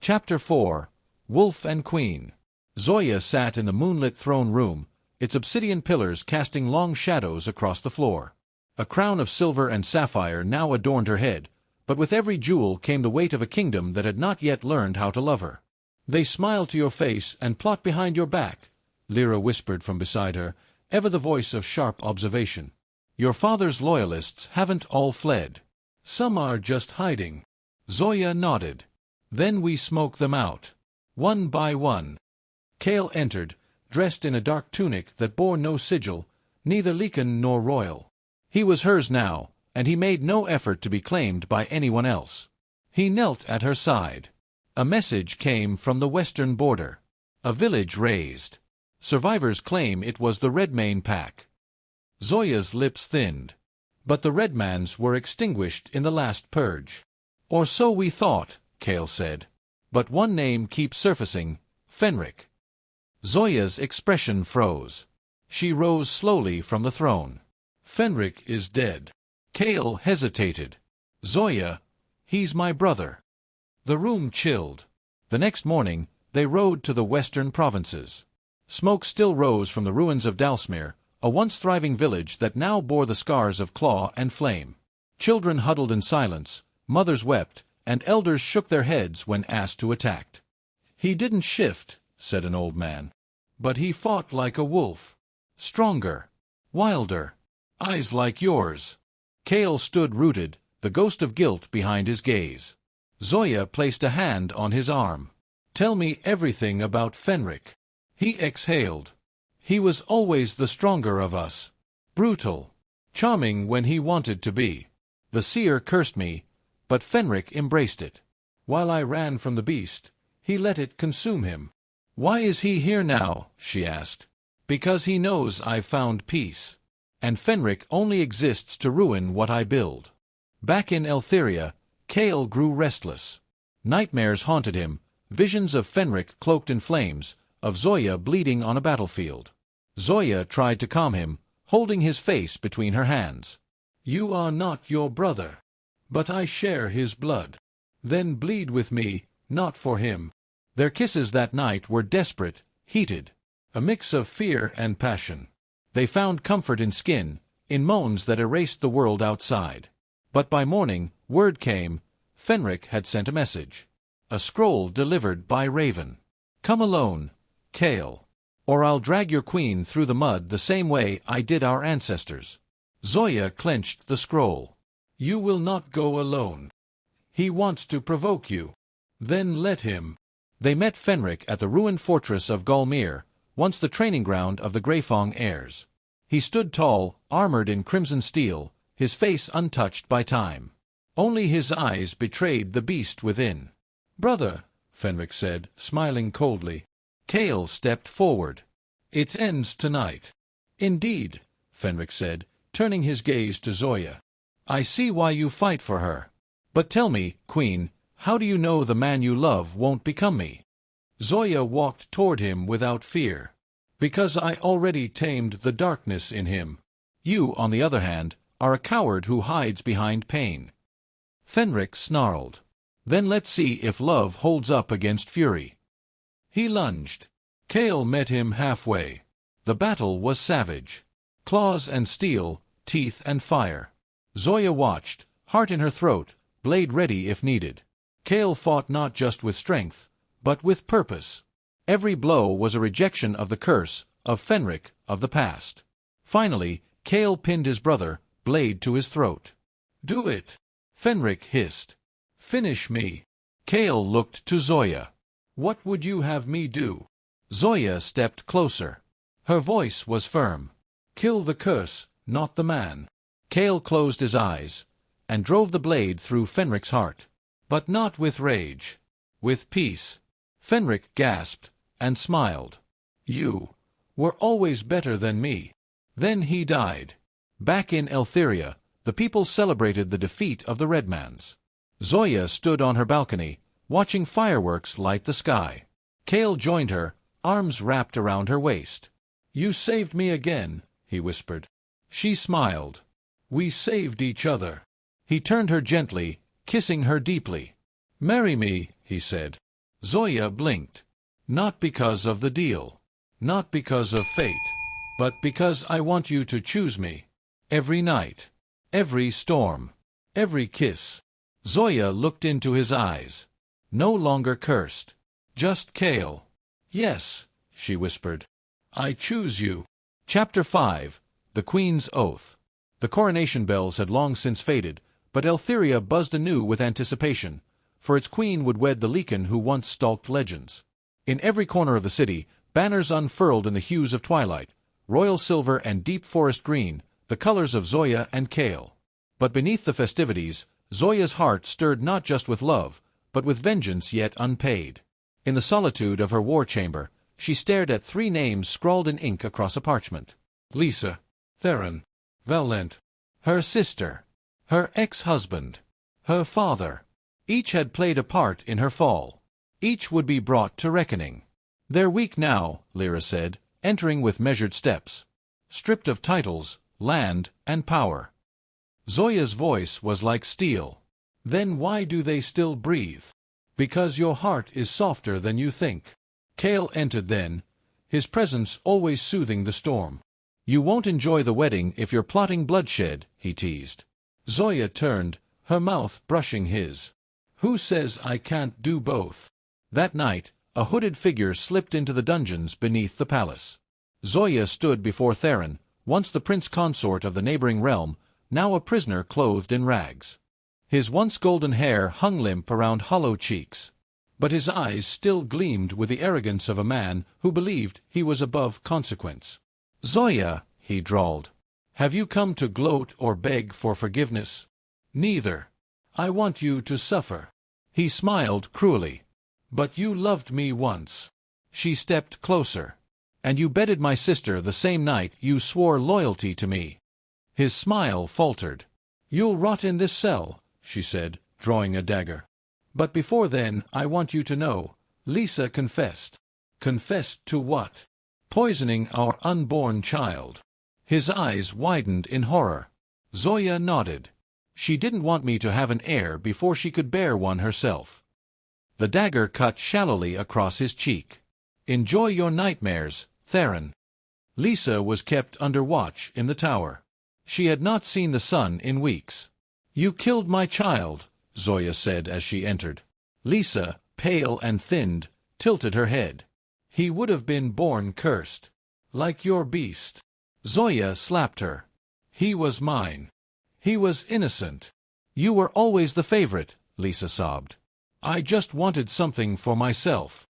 Chapter 4 Wolf and Queen. Zoya sat in the moonlit throne room, its obsidian pillars casting long shadows across the floor. A crown of silver and sapphire now adorned her head, but with every jewel came the weight of a kingdom that had not yet learned how to love her. "They smile to your face and plot behind your back," Lyra whispered from beside her, ever the voice of sharp observation. "Your father's loyalists haven't all fled. Some are just hiding." Zoya nodded. "Then we smoke them out. One by one." Kale entered, dressed in a dark tunic that bore no sigil, neither lycan nor royal. He was hers now, and he made no effort to be claimed by anyone else. He knelt at her side. A message came from the western border. A village razed. Survivors claim it was the Redmane pack. Zoya's lips thinned. But the Redmans were extinguished in the last purge. "Or so we thought," Kale said. "But one name keeps surfacing, Fenric." Zoya's expression froze. She rose slowly from the throne. "Fenric is dead." Kale hesitated. "Zoya, he's my brother." The room chilled. The next morning, they rode to the western provinces. Smoke still rose from the ruins of Dalsmere, a once thriving village that now bore the scars of claw and flame. Children huddled in silence, mothers wept, and elders shook their heads when asked to attack. "He didn't shift," said an old man. "But he fought like a wolf. Stronger. Wilder. Eyes like yours." Kale stood rooted, the ghost of guilt behind his gaze. Zoya placed a hand on his arm. "Tell me everything about Fenric." He exhaled. "He was always the stronger of us. Brutal. Charming when he wanted to be. The seer cursed me, but Fenric embraced it. While I ran from the beast, he let it consume him." "Why is he here now?" she asked. "Because he knows I've found peace. And Fenric only exists to ruin what I build." Back in Eltheria, Kale grew restless. Nightmares haunted him, visions of Fenric cloaked in flames, of Zoya bleeding on a battlefield. Zoya tried to calm him, holding his face between her hands. "You are not your brother. But I share his blood. Then bleed with me, not for him." Their kisses that night were desperate, heated, a mix of fear and passion. They found comfort in skin, in moans that erased the world outside. But by morning, word came. Fenric had sent a message. A scroll delivered by Raven. "Come alone, Kale. Or I'll drag your queen through the mud the same way I did our ancestors." Zoya clenched the scroll. "You will not go alone. He wants to provoke you. Then let him." They met Fenric at the ruined fortress of Galmir, once the training ground of the Greyfong heirs. He stood tall, armored in crimson steel, his face untouched by time. Only his eyes betrayed the beast within. "Brother," Fenric said, smiling coldly. Kale stepped forward. "It ends tonight." "Indeed," Fenric said, turning his gaze to Zoya. "I see why you fight for her. But tell me, Queen, how do you know the man you love won't become me?" Zoya walked toward him without fear. "Because I already tamed the darkness in him. You, on the other hand, are a coward who hides behind pain." Fenric snarled. "Then let's see if love holds up against fury." He lunged. Kale met him halfway. The battle was savage. Claws and steel, teeth and fire. Zoya watched, heart in her throat, blade ready if needed. Kale fought not just with strength, but with purpose. Every blow was a rejection of the curse, of Fenric, of the past. Finally, Kale pinned his brother, blade to his throat. "Do it," Fenric hissed. "Finish me." Kale looked to Zoya. "What would you have me do?" Zoya stepped closer. Her voice was firm. "Kill the curse, not the man." Kale closed his eyes, and drove the blade through Fenric's heart. But not with rage. With peace. Fenric gasped, and smiled. "You were always better than me." Then he died. Back in Eltheria, the people celebrated the defeat of the Redmans. Zoya stood on her balcony, watching fireworks light the sky. Kale joined her, arms wrapped around her waist. "You saved me again," he whispered. She smiled. "We saved each other." He turned her gently, kissing her deeply. "Marry me," he said. Zoya blinked. Not because of the deal. Not because of fate. But because I want you to choose me. Every night. Every storm. Every kiss. Zoya looked into his eyes. No longer cursed. Just Kale. Yes, she whispered. I choose you. Chapter 5. The Queen's Oath. The coronation bells had long since faded, but Eltheria buzzed anew with anticipation, for its queen would wed the lycan who once stalked legends. In every corner of the city, banners unfurled in the hues of twilight, royal silver and deep forest green, the colors of Zoya and Kale. But beneath the festivities, Zoya's heart stirred not just with love, but with vengeance yet unpaid. In the solitude of her war chamber, she stared at 3 names scrawled in ink across a parchment. Lisa, Theron, Valent, her sister, her ex-husband, her father. Each had played a part in her fall. Each would be brought to reckoning. They're weak now, Lyra said, entering with measured steps. Stripped of titles, land, and power. Zoya's voice was like steel. Then why do they still breathe? Because your heart is softer than you think. Kale entered then, his presence always soothing the storm. You won't enjoy the wedding if you're plotting bloodshed, he teased. Zoya turned, her mouth brushing his. Who says I can't do both? That night, a hooded figure slipped into the dungeons beneath the palace. Zoya stood before Theron, once the prince consort of the neighboring realm, now a prisoner clothed in rags. His once golden hair hung limp around hollow cheeks, but his eyes still gleamed with the arrogance of a man who believed he was above consequence. Zoya, he drawled, have you come to gloat or beg for forgiveness? Neither. I want you to suffer. He smiled cruelly. But you loved me once. She stepped closer. And you bedded my sister the same night you swore loyalty to me. His smile faltered. You'll rot in this cell, she said, drawing a dagger. But before then, I want you to know, Lisa confessed. Confessed to what? Poisoning our unborn child. His eyes widened in horror. Zoya nodded. She didn't want me to have an heir before she could bear one herself. The dagger cut shallowly across his cheek. Enjoy your nightmares, Theron. Lisa was kept under watch in the tower. She had not seen the sun in weeks. You killed my child, Zoya said as she entered. Lisa, pale and thinned, tilted her head. He would have been born cursed. Like your beast. Zoya slapped her. He was mine. He was innocent. You were always the favorite, Lisa sobbed. I just wanted something for myself.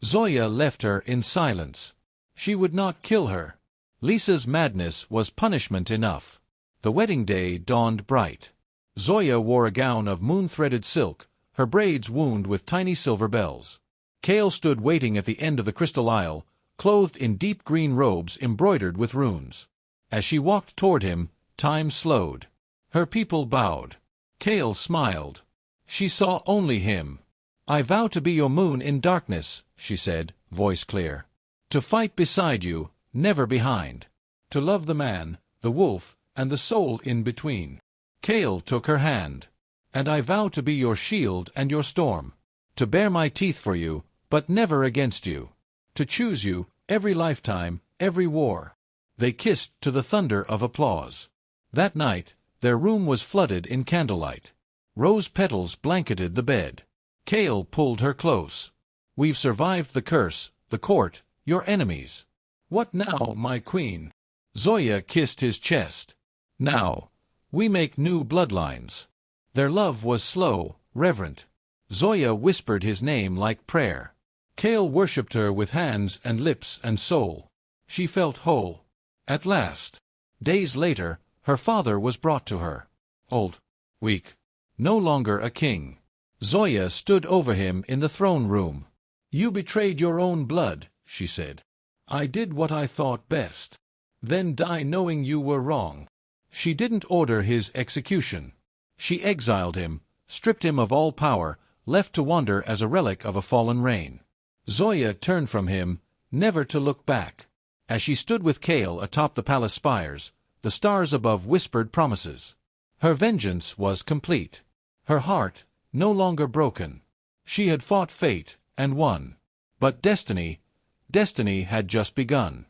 Zoya left her in silence. She would not kill her. Lisa's madness was punishment enough. The wedding day dawned bright. Zoya wore a gown of moon-threaded silk, her braids wound with tiny silver bells. Kale stood waiting at the end of the crystal aisle, clothed in deep green robes embroidered with runes. As she walked toward him, time slowed. Her people bowed. Kale smiled. She saw only him. I vow to be your moon in darkness, she said, voice clear. To fight beside you, never behind. To love the man, the wolf, and the soul in between. Kale took her hand. And I vow to be your shield and your storm. To bare my teeth for you, but never against you. To choose you, every lifetime, every war. They kissed to the thunder of applause. That night, their room was flooded in candlelight. Rose petals blanketed the bed. Kale pulled her close. We've survived the curse, the court, your enemies. What now, my queen? Zoya kissed his chest. Now, we make new bloodlines. Their love was slow, reverent. Zoya whispered his name like prayer. Kale worshipped her with hands and lips and soul. She felt whole. At last. Days later, her father was brought to her. Old. Weak. No longer a king. Zoya stood over him in the throne room. You betrayed your own blood, she said. I did what I thought best. Then die knowing you were wrong. She didn't order his execution. She exiled him, stripped him of all power, left to wander as a relic of a fallen reign. Zoya turned from him, never to look back. As she stood with Kale atop the palace spires, the stars above whispered promises. Her vengeance was complete. Her heart, no longer broken. She had fought fate, and won. But destiny had just begun.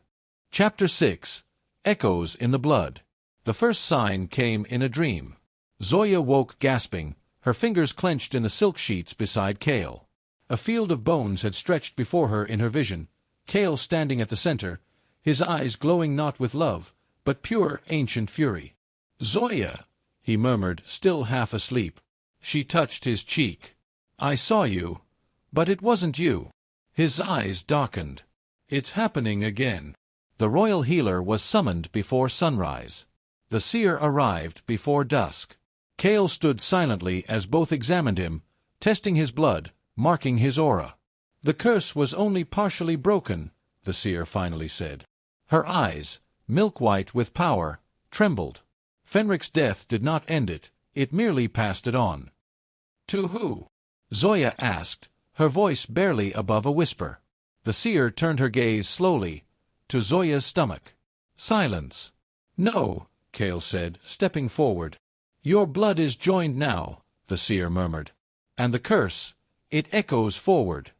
Chapter 6. Echoes in the Blood. The first sign came in a dream. Zoya woke gasping, her fingers clenched in the silk sheets beside Kale. A field of bones had stretched before her in her vision, Kale standing at the center, his eyes glowing not with love, but pure ancient fury. "Zoya," he murmured, still half asleep. She touched his cheek. "I saw you, but it wasn't you." His eyes darkened. "It's happening again." The royal healer was summoned before sunrise. The seer arrived before dusk. Kale stood silently as both examined him, testing his blood, marking his aura. "The curse was only partially broken," the seer finally said. Her eyes, milk-white with power, trembled. Fenric's death did not end it, it merely passed it on. "To who?" Zoya asked, her voice barely above a whisper. The seer turned her gaze slowly to Zoya's stomach. "Silence." "No," Kale said, stepping forward. "Your blood is joined now," the seer murmured. "And the curse, it echoes forward."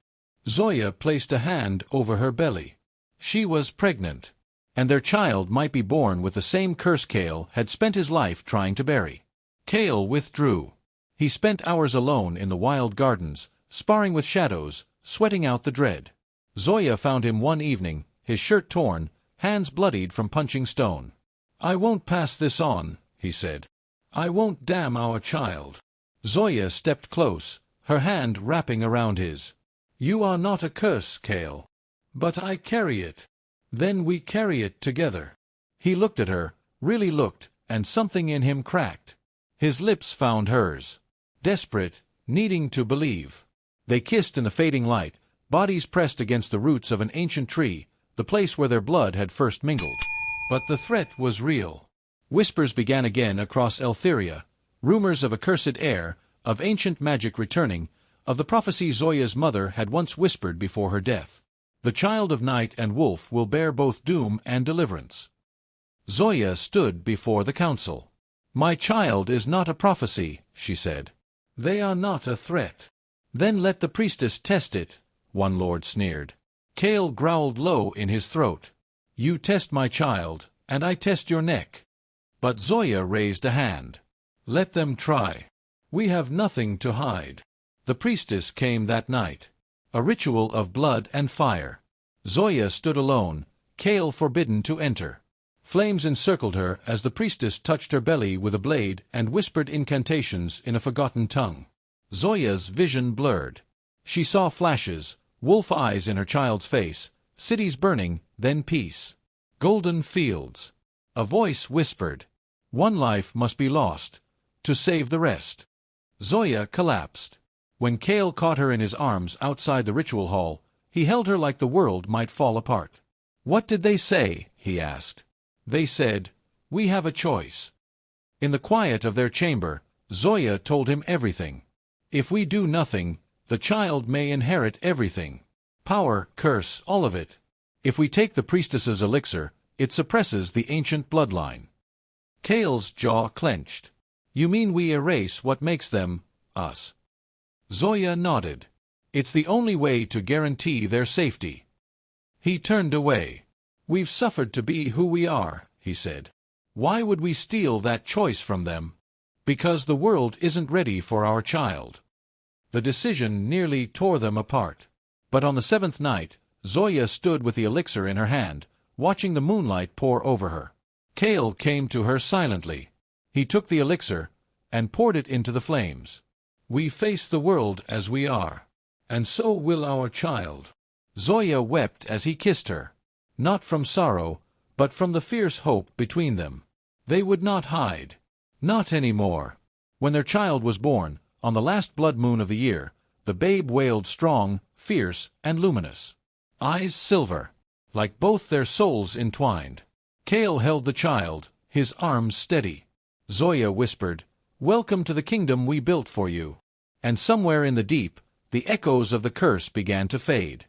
Zoya placed a hand over her belly. She was pregnant, and their child might be born with the same curse Kale had spent his life trying to bury. Kale withdrew. He spent hours alone in the wild gardens, sparring with shadows, sweating out the dread. Zoya found him one evening, his shirt torn, hands bloodied from punching stone. "I won't pass this on," he said. "I won't damn our child." Zoya stepped close, her hand wrapping around his. "You are not a curse, Kale. But I carry it. Then we carry it together." He looked at her, really looked, and something in him cracked. His lips found hers. Desperate, needing to believe. They kissed in the fading light, bodies pressed against the roots of an ancient tree, the place where their blood had first mingled. But the threat was real. Whispers began again across Eltheria, rumors of a cursed heir, of ancient magic returning, of the prophecy Zoya's mother had once whispered before her death. The child of night and wolf will bear both doom and deliverance. Zoya stood before the council. "My child is not a prophecy," she said. "They are not a threat." "Then let the priestess test it," one lord sneered. Kale growled low in his throat. "You test my child, and I test your neck." But Zoya raised a hand. "Let them try. We have nothing to hide." The priestess came that night. A ritual of blood and fire. Zoya stood alone, Kale forbidden to enter. Flames encircled her as the priestess touched her belly with a blade and whispered incantations in a forgotten tongue. Zoya's vision blurred. She saw flashes, wolf eyes in her child's face, cities burning, then peace. Golden fields. A voice whispered, "One life must be lost, to save the rest." Zoya collapsed. When Kale caught her in his arms outside the ritual hall, he held her like the world might fall apart. "What did they say?" he asked. "They said, 'We have a choice.'" In the quiet of their chamber, Zoya told him everything. "If we do nothing, the child may inherit everything. Power, curse, all of it. If we take the priestess's elixir, it suppresses the ancient bloodline." Kale's jaw clenched. "You mean we erase what makes them, us?" Zoya nodded. "It's the only way to guarantee their safety." He turned away. "We've suffered to be who we are," he said. "Why would we steal that choice from them? Because the world isn't ready for our child." The decision nearly tore them apart. But on the seventh night, Zoya stood with the elixir in her hand, watching the moonlight pour over her. Kale came to her silently. He took the elixir and poured it into the flames. "We face the world as we are, and so will our child." Zoya wept as he kissed her. Not from sorrow, but from the fierce hope between them. They would not hide. Not anymore. When their child was born, on the last blood moon of the year, the babe wailed strong, fierce, and luminous. Eyes silver, like both their souls entwined. Kale held the child, his arms steady. Zoya whispered, "Welcome to the kingdom we built for you." And somewhere in the deep, the echoes of the curse began to fade.